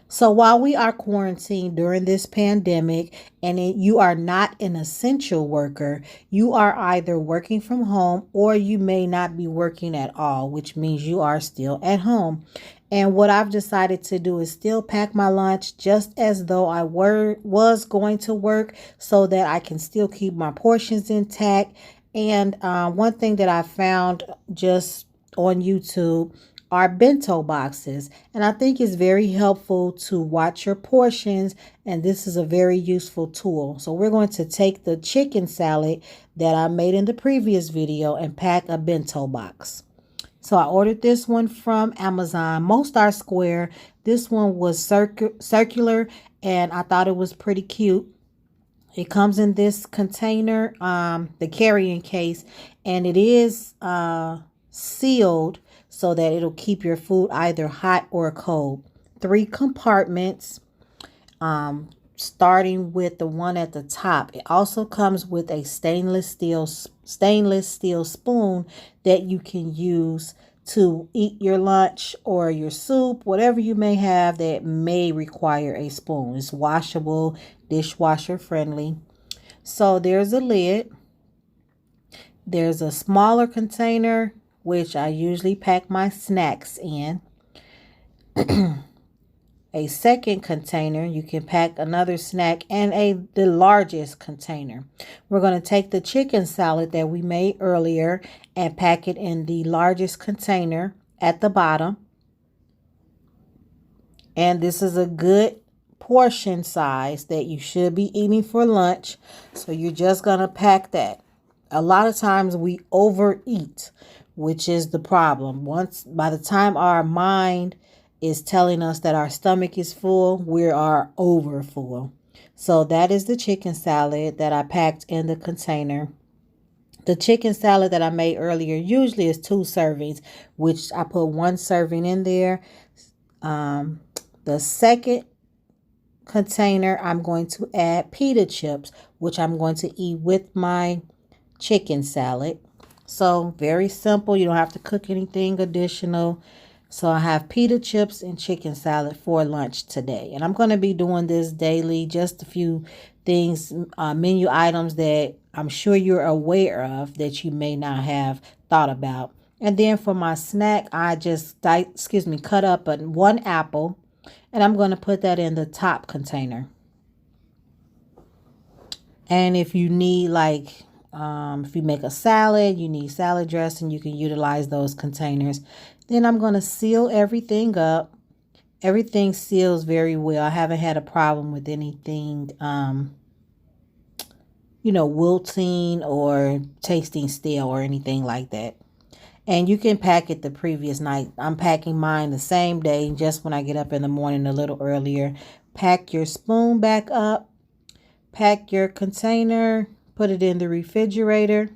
So while we are quarantined during this pandemic and you are not an essential worker, you are either working from home or you may not be working at all, which means you are still at home. And what I've decided to do is still pack my lunch just as though I was going to work so that I can still keep my portions intact. And one thing that I found just on YouTube are bento boxes. And I think it's very helpful to watch your portions. And this is a very useful tool. So we're going to take the chicken salad that I made in the previous video and pack a bento box. So I ordered this one from Amazon. Most are square. This one was circular and I thought it was pretty cute. It comes in this container, the carrying case, and it is sealed so that it'll keep your food either hot or cold. 3 compartments, starting with the one at the top. It also comes with a stainless steel spoon that you can use to eat your lunch or your soup, whatever you may have that may require a spoon. It's washable, dishwasher friendly. So there's a lid. There's a smaller container, which I usually pack my snacks in. A second container, you can pack another snack, and the largest container. We're going to take the chicken salad that we made earlier and pack it in the largest container at the bottom. And this is a good portion size that you should be eating for lunch. So you're just going to pack that. A lot of times we overeat, which is the problem. By the time our mind is telling us that our stomach is full, we are over full. So that is the chicken salad that I packed in the container. The chicken salad that I made earlier usually is 2 servings, which I put 1 serving in there. The second container, I'm going to add pita chips, which I'm going to eat with my chicken salad. So very simple. You don't have to cook anything additional. So I have pita chips and chicken salad for lunch today. And I'm going to be doing this daily, just a few things, menu items that I'm sure you're aware of that you may not have thought about. And then for my snack, I just, cut up 1 apple. And I'm going to put that in the top container. And if you need if you make a salad, you need salad dressing, you can utilize those containers. Then I'm going to seal everything up. Everything seals very well. I haven't had a problem with anything, wilting or tasting stale or anything like that. And you can pack it the previous night. I'm packing mine the same day, just when I get up in the morning a little earlier. Pack your spoon back up. Pack your container. Put it in the refrigerator.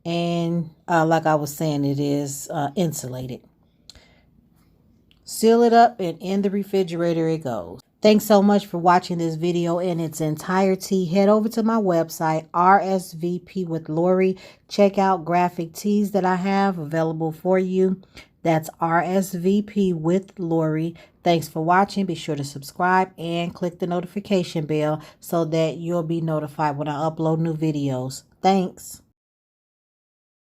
And like I was saying, it is insulated. Seal it up, and in the refrigerator it goes. Thanks so much for watching this video in its entirety. Head over to my website, RSVP with Lori. Check out graphic tees that I have available for you. That's RSVP with Lori. Thanks for watching. Be sure to subscribe and click the notification bell so that you'll be notified when I upload new videos. Thanks.